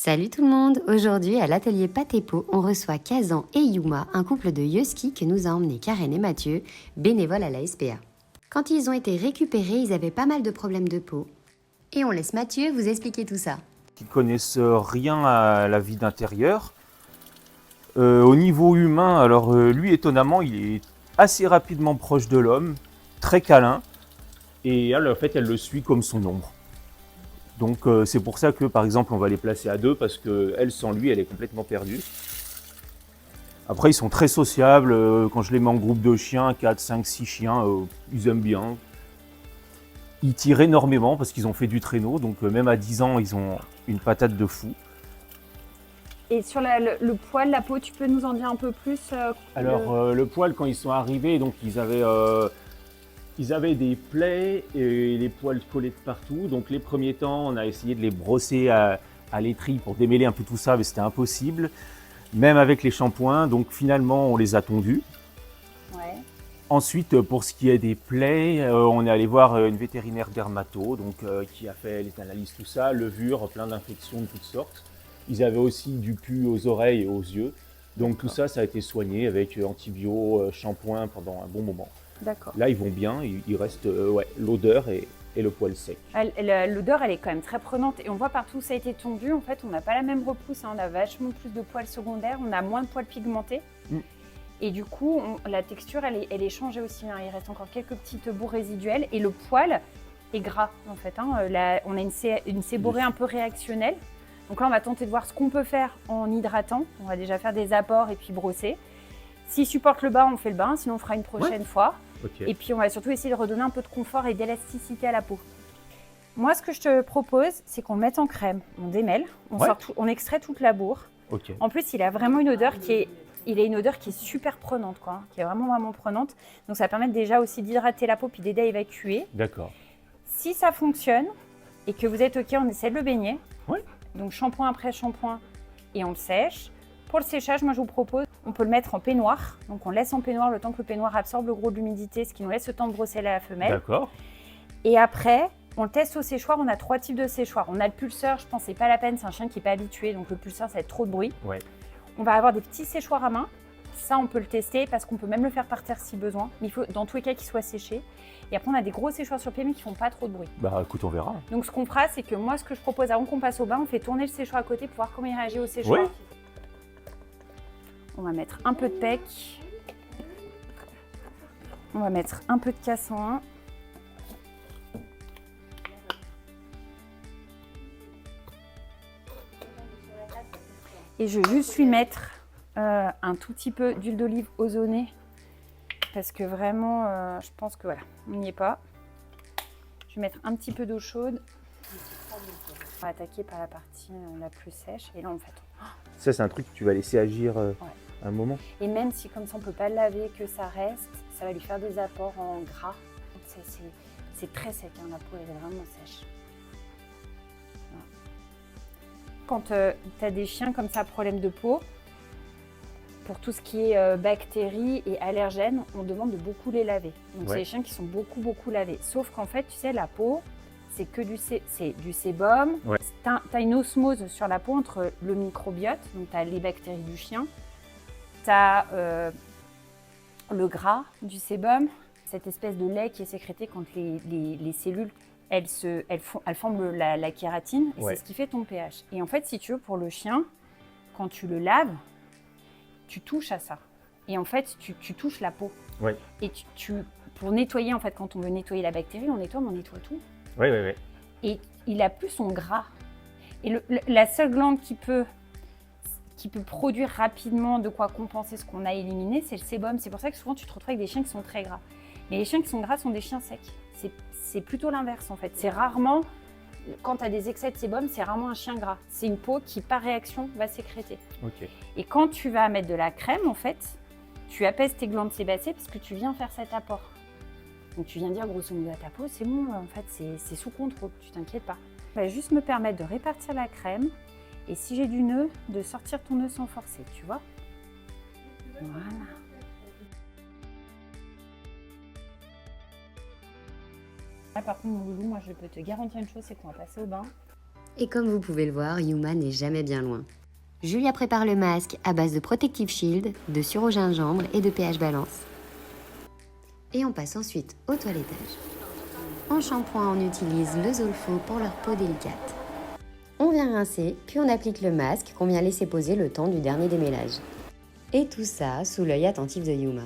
Salut tout le monde! Aujourd'hui, à l'atelier Pâté Peau, on reçoit Kazan et Yuma, un couple de Husky que nous a emmenés Karen et Mathieu, bénévoles à la SPA. Quand ils ont été récupérés, ils avaient pas mal de problèmes de peau. Et on laisse Mathieu vous expliquer tout ça. Qui connaissent rien à la vie d'intérieur. Au niveau humain, alors lui étonnamment, il est assez rapidement proche de l'homme, très câlin, et elle, en fait, elle le suit comme son ombre. Donc c'est pour ça que par exemple on va les placer à deux, parce qu'elle sans lui, elle est complètement perdue. Après ils sont très sociables, quand je les mets en groupe de chiens, 4, 5, 6 chiens, ils aiment bien. Ils tirent énormément parce qu'ils ont fait du traîneau, donc même à 10 ans ils ont une patate de fou. Et sur le poil, la peau, tu peux nous en dire un peu plus Alors le poil, quand ils sont arrivés, donc ils avaient des plaies et les poils collés de partout. Donc les premiers temps, on a essayé de les brosser à l'étrie pour démêler un peu tout ça, mais c'était impossible. Même avec les shampoings, donc finalement on les a tondus. Ouais. Ensuite, pour ce qui est des plaies, on est allé voir une vétérinaire dermato, donc qui a fait les analyses, tout ça, levure, plein d'infections de toutes sortes. Ils avaient aussi du pus aux oreilles et aux yeux. Donc tout ça, ça a été soigné avec antibio, shampoing pendant un bon moment. D'accord. Là, ils vont bien, il reste l'odeur et le poil sec. L'odeur, elle est quand même très prenante. Et on voit partout où ça a été tondu, en fait, on n'a pas la même repousse. On a vachement plus de poils secondaires, on a moins de poils pigmentés. Et du coup, la texture, elle est changée aussi. Il reste encore quelques petites boues résiduelles. Et le poil est gras, en fait. On a une séborrhée un peu réactionnelle. Donc là, on va tenter de voir ce qu'on peut faire en hydratant. On va déjà faire des apports et puis brosser. S'il supporte le bain, on fait le bain. Sinon, on fera une prochaine fois. Okay. Et puis, on va surtout essayer de redonner un peu de confort et d'élasticité à la peau. Moi, ce que je te propose, c'est qu'on le mette en crème. On démêle, on extrait toute la bourre. Okay. En plus, il a vraiment une odeur qui est super prenante, quoi, qui est vraiment prenante. Donc, ça va permettre déjà aussi d'hydrater la peau puis d'aider à évacuer. D'accord. Si ça fonctionne et que vous êtes OK, on essaie de le baigner. Oui. Donc, shampoing après shampoing et on le sèche. Pour le séchage, moi, je vous propose, on peut le mettre en peignoir. Donc, on laisse en peignoir le temps que le peignoir absorbe le gros de l'humidité, ce qui nous laisse le temps de brosser la femelle. D'accord. Et après, on le teste au séchoir. On a 3 types de séchoirs. On a le pulseur, je pense que c'est pas la peine, c'est un chien qui n'est pas habitué. Donc, le pulseur, ça va être trop de bruit. Ouais. On va avoir des petits séchoirs à main. Ça, on peut le tester parce qu'on peut même le faire par terre si besoin. Mais il faut, dans tous les cas, qu'il soit séché. Et après, on a des gros séchoirs sur pied, mais qui font pas trop de bruit. Bah écoute, on verra. Donc, ce qu'on fera, c'est que moi, ce que je propose avant qu'on passe au bain, on fait tourner le séchoir à côté pour voir comment il réagit au séchoir. Oui. On va mettre un peu de PEC. On va mettre un peu de K101. Et je vais juste lui mettre un tout petit peu d'huile d'olive ozonée. Parce que vraiment, je pense que voilà, on n'y est pas. Je vais mettre un petit peu d'eau chaude. On va attaquer par la partie la plus sèche. Et là, on fait. Ça, c'est un truc que tu vas laisser agir un moment. Et même si comme ça, on ne peut pas le laver, que ça reste, ça va lui faire des apports en gras. C'est très sec, hein, la peau elle est vraiment sèche. Voilà. Quand tu as des chiens comme ça, problème de peau, pour tout ce qui est bactéries et allergènes, on demande de beaucoup les laver. Donc c'est des chiens qui sont beaucoup lavés. Sauf qu'en fait, tu sais, la peau, c'est que du sébum. Ouais. Tu as une osmose sur la peau entre le microbiote, donc tu as les bactéries du chien, tu as le gras du sébum, cette espèce de lait qui est sécrété quand les cellules, elles forment la kératine, et c'est ce qui fait ton pH. Et en fait, si tu veux, pour le chien, quand tu le laves, tu touches à ça. Et en fait, tu touches la peau. Ouais. Et pour nettoyer, en fait, quand on veut nettoyer la bactérie, on nettoie tout. Oui. Et il a plus son gras. Et la seule glande qui peut produire rapidement de quoi compenser ce qu'on a éliminé, c'est le sébum. C'est pour ça que souvent, tu te retrouves avec des chiens qui sont très gras. Mais les chiens qui sont gras sont des chiens secs. C'est plutôt l'inverse, en fait. C'est rarement, quand tu as des excès de sébum, c'est rarement un chien gras. C'est une peau qui, par réaction, va sécréter. Ok. Et quand tu vas mettre de la crème, en fait, tu apaises tes glandes sébacées parce que tu viens faire cet apport. Donc tu viens dire grosso modo à ta peau, c'est bon, en fait, c'est sous contrôle, tu t'inquiètes pas. Ça va juste me permettre de répartir la crème et si j'ai du nœud, de sortir ton nœud sans forcer, tu vois. Voilà. Là, par contre, mon loulou, moi, je peux te garantir une chose, c'est qu'on va passer au bain. Et comme vous pouvez le voir, Yuma n'est jamais bien loin. Julia prépare le masque à base de Protective Shield, de sirop au gingembre et de pH balance. Et on passe ensuite au toilettage. En shampoing, on utilise le Zolfo pour leur peau délicate. On vient rincer, puis on applique le masque qu'on vient laisser poser le temps du dernier démêlage. Et tout ça sous l'œil attentif de Yuma.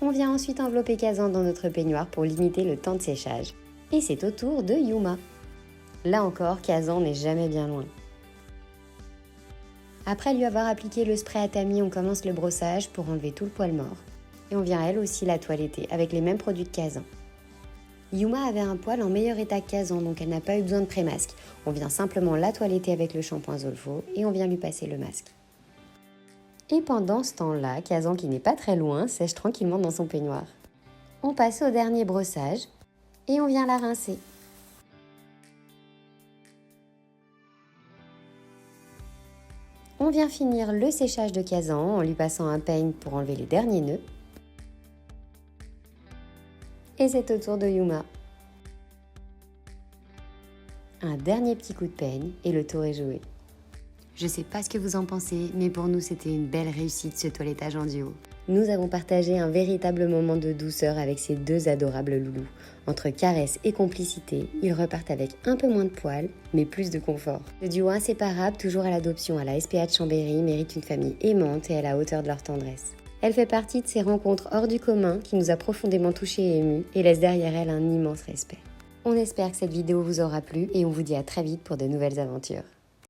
On vient ensuite envelopper Kazan dans notre peignoir pour limiter le temps de séchage. Et c'est au tour de Yuma. Là encore, Kazan n'est jamais bien loin. Après lui avoir appliqué le spray à tamis, on commence le brossage pour enlever tout le poil mort. Et on vient elle aussi la toiletter avec les mêmes produits que Kazan. Yuma avait un poil en meilleur état que Kazan, donc elle n'a pas eu besoin de pré-masque. On vient simplement la toiletter avec le shampoing Zolfo et on vient lui passer le masque. Et pendant ce temps-là, Kazan, qui n'est pas très loin, sèche tranquillement dans son peignoir. On passe au dernier brossage et on vient la rincer. On vient finir le séchage de Kazan en lui passant un peigne pour enlever les derniers nœuds. Et c'est au tour de Yuma. Un dernier petit coup de peigne et le tour est joué. Je sais pas ce que vous en pensez, mais pour nous c'était une belle réussite ce toilettage en duo. Nous avons partagé un véritable moment de douceur avec ces deux adorables loulous. Entre caresses et complicité, ils repartent avec un peu moins de poils, mais plus de confort. Le duo inséparable, toujours à l'adoption à la SPA de Chambéry, mérite une famille aimante et à la hauteur de leur tendresse. Elle fait partie de ces rencontres hors du commun qui nous a profondément touchés et émus et laisse derrière elle un immense respect. On espère que cette vidéo vous aura plu et on vous dit à très vite pour de nouvelles aventures.